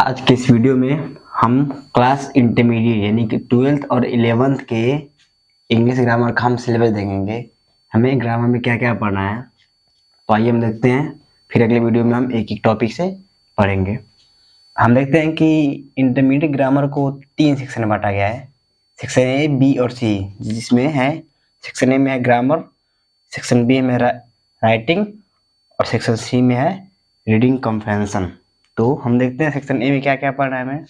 आज के इस वीडियो में हम क्लास इंटरमीडिएट यानी कि 12th और 11th के इंग्लिश ग्रामर का हम सिलेबस देखेंगे। हमें ग्रामर में क्या क्या पढ़ना है तो आइए हम देखते हैं, फिर अगले वीडियो में हम एक एक टॉपिक से पढ़ेंगे। हम देखते हैं कि इंटरमीडिएट ग्रामर को 3 सेक्शन में बांटा गया है, सेक्शन ए, बी और सी, जिसमें है सेक्शन ए में है ग्रामर, सेक्शन बी में राइटिंग और सेक्शन सी में है रीडिंग कॉम्प्रिहेंशन। तो हम देखते हैं सेक्शन ए में क्या क्या पढ़ना है हमें।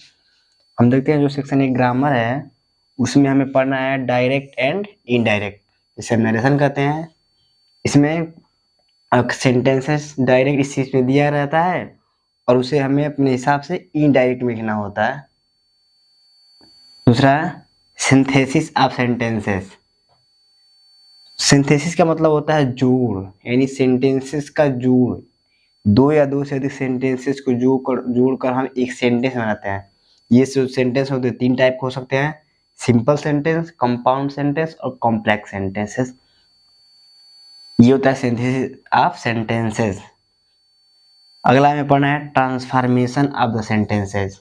हम देखते हैं जो सेक्शन ए ग्रामर है उसमें हमें पढ़ना है डायरेक्ट एंड इनडायरेक्ट, जिसे नरेशन कहते हैं। इसमें सेंटेंसेस डायरेक्ट इस चीज में दिया रहता है और उसे हमें अपने हिसाब से इनडायरेक्ट में लिखना होता है। दूसरा सिंथेसिस ऑफ सेंटेंसेस। सिंथेसिस का मतलब होता है जोड़, यानी सेंटेंसेस का जोड़, दो या दो से अधिक सेंटेंसेस को जोड़कर हम एक सेंटेंस बनाते हैं। ये सेंटेंस होते हैं 3 टाइप के हो सकते हैं, सिंपल सेंटेंस, कंपाउंड सेंटेंस और कॉम्प्लेक्स सेंटेंसेस। ये होता है सिंथेसिस ऑफ सेंटेंसेस। अगला हमें पढ़ना है ट्रांसफॉर्मेशन ऑफ द सेंटेंसेस,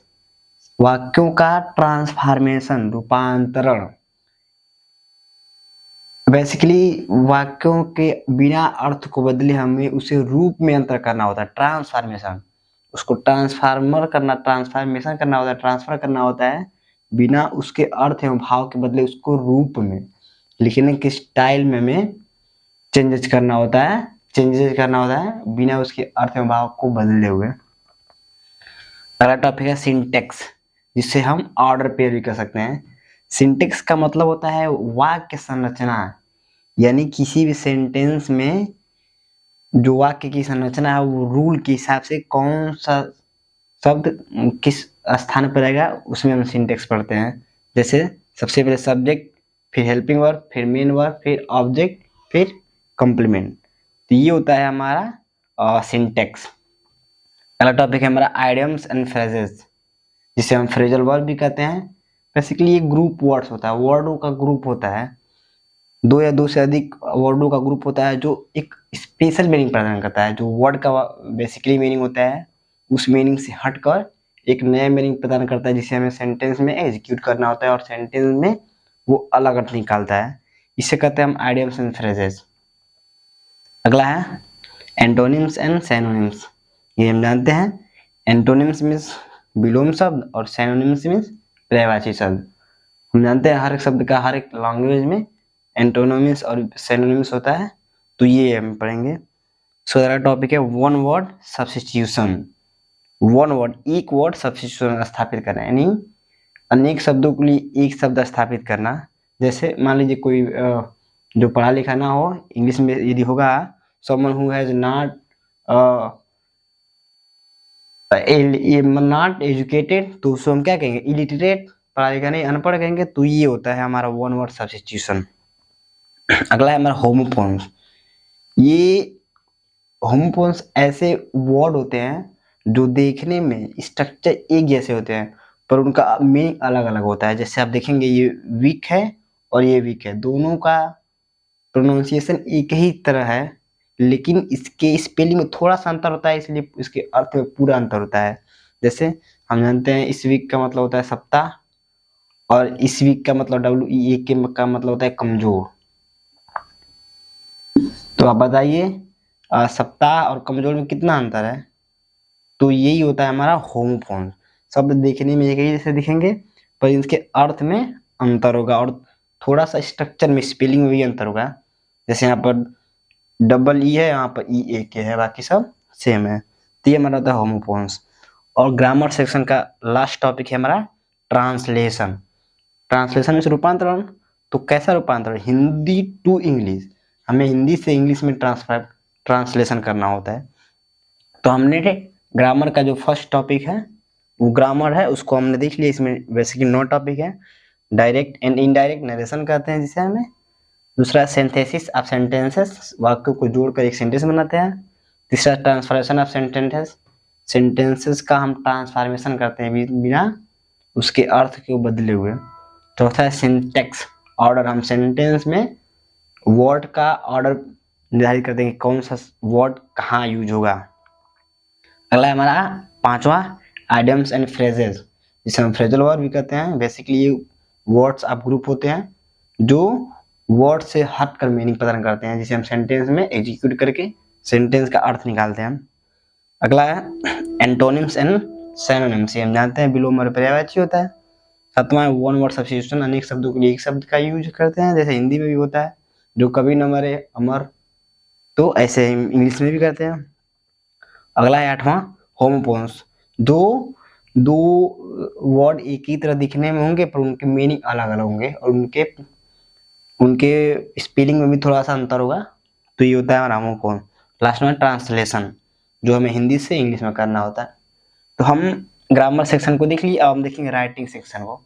वाक्यों का ट्रांसफॉर्मेशन, रूपांतरण। बेसिकली वाक्यों के बिना अर्थ को बदले हमें उसे रूप में अंतर करना होता है, ट्रांसफॉर्मेशन। उसको ट्रांसफॉर्मेशन करना होता है, ट्रांसफर करना होता है बिना उसके अर्थ एवं भाव के बदले उसको रूप में लिखने के स्टाइल में हमें चेंजेस करना होता है बिना उसके अर्थ एवं भाव को बदले हुए। अगला टॉपिक है सिंटेक्स, जिससे हम ऑर्डर पेयर भी कर सकते हैं। सिंटेक्स का मतलब होता है वाक्य संरचना, यानी किसी भी सेंटेंस में जो वाक्य की संरचना है वो रूल के हिसाब से कौन सा शब्द किस स्थान पर रहेगा उसमें हम सिंटेक्स पढ़ते हैं। जैसे सबसे पहले सब्जेक्ट, फिर हेल्पिंग वर्ब, फिर मेन वर्ब, फिर ऑब्जेक्ट, फिर कंप्लीमेंट। तो ये होता है हमारा सिंटेक्स। अगला टॉपिक है हमारा आइडियम्स एंड फ्रेजेस, जिसे हम फ्रेजल वर्ब भी कहते हैं। बेसिकली ये ग्रुप वर्ड्स होता है, वर्डों का ग्रुप होता है, दो या दो से अधिक वर्डों का ग्रुप होता है जो एक स्पेशल मीनिंग प्रदान करता है। जो वर्ड का बेसिकली मीनिंग होता है उस मीनिंग से हटकर एक नया मीनिंग प्रदान करता है, जिसे हमें सेंटेंस में एग्जीक्यूट करना होता है और सेंटेंस में वो अलग अर्थ निकालता है। इसे कहते हैं हम आइडियम्स एंड फ्रेजेस। अगला है एंटोनिम्स एंड सिनोनिम्स। ये हम जानते हैं, एंटोनिम्स मीन्स विलोम शब्द और सिनोनिम्स मीन्स पर्यायवाची शब्द। हम जानते हैं हर एक शब्द का हर एक लैंग्वेज में एंटोनिम्स और सिनोनिम्स होता है, तो ये हम पढ़ेंगे। सो अगला टॉपिक है one word substitution. One word, एक वर्ड सब्स्टिट्यूशन स्थापित करना, यानी अनेक शब्दों के लिए एक शब्द स्थापित करना। जैसे मान लीजिए कोई जो पढ़ा लिखा ना हो, इंग्लिश में यदि होगा someone who has not educated, तो उसको हम क्या कहेंगे, इलिटरेट, पढ़ा लिखा नहीं, अनपढ़ कहेंगे। तो ये होता है हमारा वन वर्ड सब्स्टिट्यूशन। अगला है हमारा होमोफोन्स। ये होमोफोन्स ऐसे वर्ड होते हैं जो देखने में स्ट्रक्चर एक जैसे होते हैं पर उनका मीनिंग अलग अलग होता है। जैसे आप देखेंगे ये वीक है और ये वीक है, दोनों का प्रोनाउंसिएशन एक ही तरह है लेकिन इसके स्पेलिंग में थोड़ा सा अंतर होता है, इसलिए इसके अर्थ में पूरा अंतर होता है। जैसे हम जानते हैं इस वीक का मतलब होता है सप्ताह और इस वीक का मतलब WEAK का मतलब होता है कमजोर। तो आप बताइए सप्ताह और कमजोर में कितना अंतर है? तो यही होता है हमारा होमोफोन। शब्द देखने में एक ही जैसे दिखेंगे पर इसके अर्थ में अंतर होगा और थोड़ा सा स्ट्रक्चर में, स्पेलिंग में भी अंतर होगा। जैसे यहाँ पर EE है, यहाँ पर EAK है, बाकी सब सेम है। तो ये हमारा होता है होमोफोन्स। और ग्रामर सेक्शन का लास्ट टॉपिक है हमारा ट्रांसलेशन। ट्रांसलेशन में रूपांतरण। तो कैसा रूपांतरण? हिंदी टू इंग्लिश, हमें हिंदी से इंग्लिश में ट्रांसलेशन करना होता है। तो हमने ग्रामर का जो फर्स्ट टॉपिक है वो ग्रामर है, उसको हमने देख लिया। इसमें बेसिकली 9 टॉपिक है। डायरेक्ट एंड इनडायरेक्ट नरेशन कहते हैं जिसे हमें। दूसरा सिंथेसिस ऑफ सेंटेंसेस, वाक्यों को जोड़कर एक सेंटेंस बनाते हैं। तीसरा ट्रांसफॉर्मेशन ऑफ सेंटेंसेस, सेंटेंसेस का हम ट्रांसफॉर्मेशन करते हैं बिना उसके अर्थ को बदले हुए। चौथा है सिंटेक्स, ऑर्डर, हम सेंटेंस में वर्ड का ऑर्डर निर्धारित करते हैं कि कौन सा वर्ड कहाँ यूज होगा। अगला है हमारा 5वां आइडियम्स एंड फ्रेजेस, जिसे हम फ्रेजल वर्ब भी कहते हैं। बेसिकली ये वर्ड्स आप ग्रुप होते हैं जो वर्ड से हट कर मीनिंग प्रदान करते हैं, जिसे हम सेंटेंस में एग्जीक्यूट करके सेंटेंस का अर्थ निकालते हैं। अगला है एंटोनिम्स एंड सिनोनिम्स, हम जानते हैं बिलो में पर्यायवाची होता है। सातवां वन वर्ड सब्स्टिट्यूशन, अनेक शब्दों के लिए एक शब्द का यूज करते हैं, जैसे हिंदी में भी होता है जो कभी न मरे अमर, तो ऐसे इंग्लिश में भी करते हैं। अगला है आठवां होमोफोन्स, दो दो वर्ड एक ही तरह दिखने में होंगे पर उनके मीनिंग अलग अलग होंगे और उनके उनके स्पेलिंग में भी थोड़ा सा अंतर होगा, तो ये होता है हमारा होमोफोन। लास्ट में ट्रांसलेशन, जो हमें हिंदी से इंग्लिश में करना होता है। तो हम ग्रामर सेक्शन को देख लिए, अब हम देखेंगे राइटिंग सेक्शन को।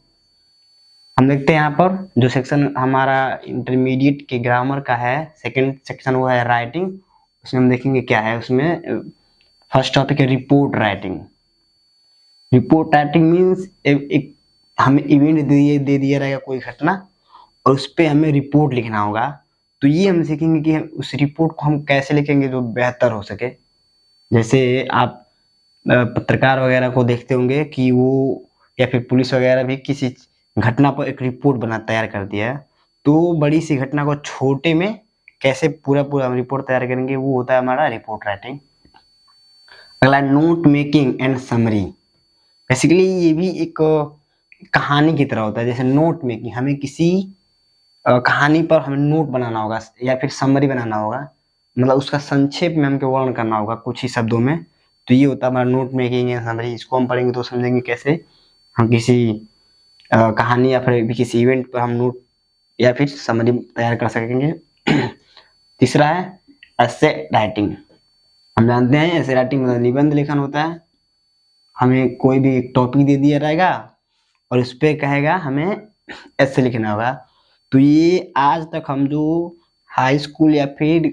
हम देखते हैं यहाँ पर जो सेक्शन हमारा इंटरमीडिएट के ग्रामर का है, सेकंड सेक्शन वो है राइटिंग। उसमें हम देखेंगे क्या है उसमें। फर्स्ट टॉपिक है report writing. Report writing means एक हमें इवेंट दे दिया रहेगा कोई घटना और उस पर हमें रिपोर्ट लिखना होगा। तो ये हम सीखेंगे कि उस रिपोर्ट को हम कैसे लिखेंगे जो बेहतर हो सके। जैसे आप पत्रकार वगैरह को देखते होंगे कि वो या फिर पुलिस वगैरह भी किसी घटना पर एक रिपोर्ट बना तैयार कर दिया है, तो बड़ी सी घटना को छोटे में कैसे पूरा पूरा रिपोर्ट तैयार करेंगे, वो होता है हमारा रिपोर्ट राइटिंग। अगला note making and summary. Basically ये भी एक कहानी की तरह होता है। जैसे नोट मेकिंग, हमें किसी कहानी पर हमें नोट बनाना होगा या फिर समरी बनाना होगा, मतलब उसका संक्षेप में हमको वर्णन करना होगा कुछ ही शब्दों में, तो ये होता है हमारा नोट मेकिंग या समरी। इसको हम पढ़ेंगे तो समझेंगे कैसे हम किसी कहानी या फिर किसी इवेंट पर हम नोट या फिर समरी तैयार कर सकेंगे। तीसरा है एसे राइटिंग। हम जानते हैं एसे राइटिंग मतलब निबंध लेखन होता है। हमें कोई भी एक टॉपिक दे दिया रहेगा और उस पर कहेगा हमें ऐसे लिखना होगा। तो ये आज तक हम जो हाई स्कूल या फिर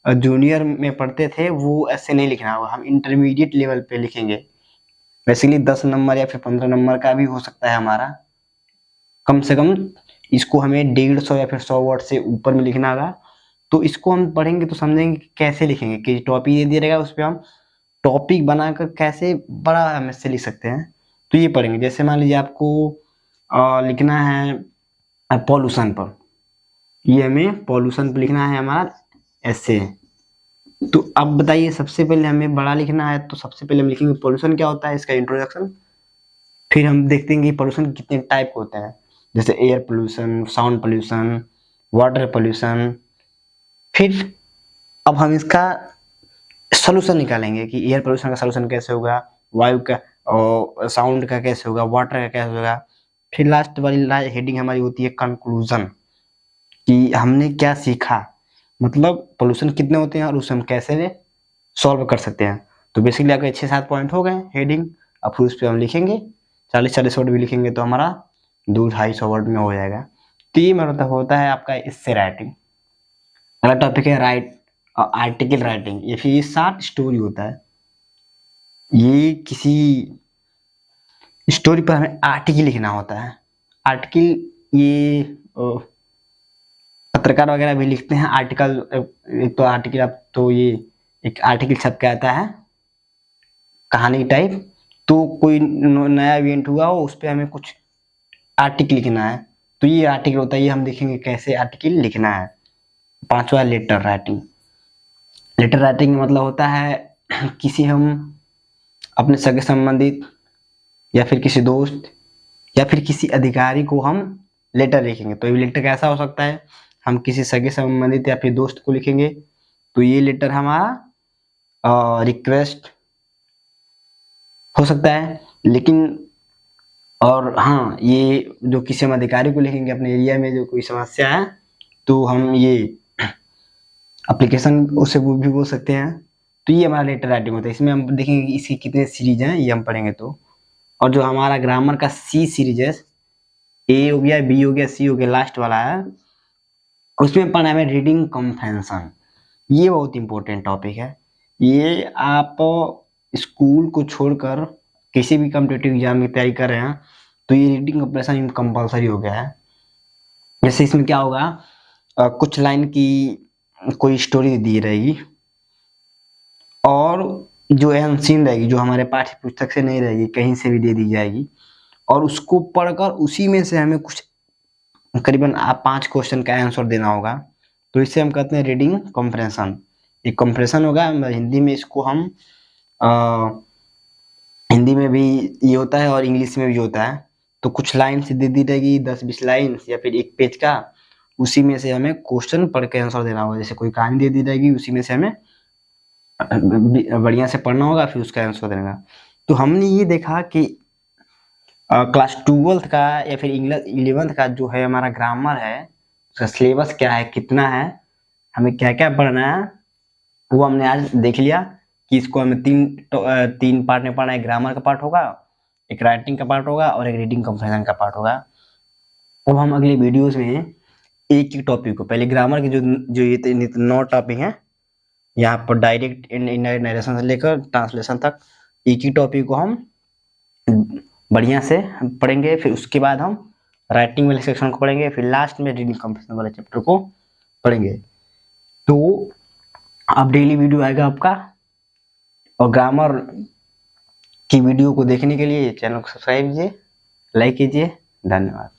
जूनियर में पढ़ते थे वो ऐसे नहीं लिखना होगा, हम इंटरमीडिएट लेवल पे लिखेंगे। बेसिकली 10 नंबर या फिर 15 नंबर का भी हो सकता है हमारा। कम से कम इसको हमें 150 या फिर 100 वर्ड से ऊपर में लिखना होगा। तो इसको हम पढ़ेंगे तो समझेंगे कि कैसे लिखेंगे, कि टॉपिक दे दिया रहेगा उस पर हम टॉपिक बनाकर कैसे बड़ा हम इससे लिख सकते हैं, तो ये पढ़ेंगे। जैसे मान लीजिए आपको लिखना है पॉल्यूशन पर, ये हमें पॉल्यूशन पर लिखना है हमारा ऐसे। तो अब बताइए सबसे पहले हमें बड़ा लिखना है, तो सबसे पहले हम लिखेंगे पॉल्यूशन क्या होता है, इसका इंट्रोडक्शन। फिर हम देखते हैं कि पॉल्यूशन कितने टाइप के होते हैं, जैसे air pollution, sound pollution, water pollution. फिर अब हम इसका सोल्यूशन निकालेंगे कि एयर पोल्यूशन का सोल्यूशन कैसे होगा, वायु का और साउंड का कैसे होगा, वाटर का कैसे होगा। फिर लास्ट वाली हेडिंग हमारी होती है कंक्लूजन, कि हमने क्या सीखा, मतलब पोल्यूशन कितने होते हैं और उसे हम कैसे सॉल्व कर सकते हैं। तो बेसिकली आपके 6-7 पॉइंट हो गए हेडिंग। अब फिर उस पर हम लिखेंगे 40-40 वर्ड भी लिखेंगे तो हमारा 200-250 वर्ड में हो जाएगा। तो ये मतलब होता है आपका इससे राइटिंग। अगला टॉपिक है राइट आर्टिकल राइटिंग, ये फिर शॉर्ट स्टोरी होता है। ये किसी स्टोरी पर हमें आर्टिकल लिखना होता है। आर्टिकल ये पत्रकार वगैरह भी लिखते हैं आर्टिकल। एक तो आर्टिकल, अब तो ये एक आर्टिकल छप के आता है कहानी टाइप, तो कोई नया इवेंट हुआ हो उस पर हमें कुछ आर्टिकल लिखना है, तो ये आर्टिकल होता है। ये हम देखेंगे कैसे आर्टिकल लिखना है। पांचवा लेटर राइटिंग। लेटर राइटिंग का मतलब होता है किसी हम अपने सगे संबंधित या फिर किसी दोस्त या फिर किसी अधिकारी को हम लेटर लिखेंगे। तो ये लेटर कैसा हो सकता है, हम किसी सगे संबंधित या फिर दोस्त को लिखेंगे, तो ये लेटर हमारा रिक्वेस्ट हो सकता है। लेकिन और हाँ, ये जो किसी हम अधिकारी को लिखेंगे अपने एरिया में जो कोई समस्या है, तो हम ये एप्लीकेशन उसे वो भी बोल सकते हैं। तो ये हमारा लेटर राइटिंग होता है। इसमें हम देखेंगे कि इसकी कितने सीरीज हैं, ये हम पढ़ेंगे तो। और जो हमारा ग्रामर का सी सीरीज है, ए हो गया, बी हो गया, सी हो गया, लास्ट वाला है, उसमें पढ़ना है रीडिंग कॉम्प्रहेंशन। ये बहुत इंपॉर्टेंट टॉपिक है। ये आप स्कूल को छोड़कर किसी भी कॉम्पिटिटिव एग्जाम की तैयारी कर रहे हैं तो ये रीडिंग कॉम्प्रहेंशन कंपलसरी हो गया है। जैसे इसमें क्या होगा, कुछ लाइन की कोई स्टोरी दी रहेगी और जो अनसीन रहेगी, जो हमारे पाठ्य पुस्तक से नहीं रहेगी, कहीं से भी दे दी जाएगी, और उसको पढ़कर उसी में से हमें कुछ करीबन 5 क्वेश्चन का आंसर देना होगा। तो इसे हम कहते हैं रीडिंग कॉम्प्रेंशन। एक कॉम्प्रेशन होगा, हिंदी में इसको हम हिंदी में भी ये होता है और इंग्लिश में भी होता है। तो कुछ लाइन से दे दी रहेगी, 10-20 लाइन या फिर एक पेज का, उसी में से हमें क्वेश्चन पढ़ के आंसर देना होगा। जैसे कोई कहानी दे दी रहेगी, उसी में से हमें बढ़िया से पढ़ना होगा, फिर उसका आंसर देना। तो हमने ये देखा कि क्लास 12th का या फिर इंग्लिश 11th का जो है हमारा ग्रामर है, उसका सिलेबस क्या है, कितना है, हमें क्या क्या पढ़ना है, वो हमने आज देख लिया कि इसको हमें तीन पार्ट में पढ़ना है। ग्रामर का पार्ट होगा, एक राइटिंग का पार्ट होगा और एक रीडिंग कॉम्प्रिहेंशन का पार्ट होगा। अब हम अगले वीडियोस में एक एक टॉपिक को, पहले ग्रामर के जो ये 9 टॉपिक हैं, यहाँ पर डायरेक्ट इनडायरेक्ट नरेशन से लेकर ट्रांसलेशन तक, एक ही टॉपिक को हम बढ़िया से पढ़ेंगे। फिर उसके बाद हम राइटिंग वाले सेक्शन को पढ़ेंगे, फिर लास्ट में रीडिंग कॉम्प्रिहेंशन वाले चैप्टर को पढ़ेंगे। तो अब डेली वीडियो आएगा आपका, और ग्रामर की वीडियो को देखने के लिए चैनल को सब्सक्राइब कीजिए, लाइक कीजिए। धन्यवाद।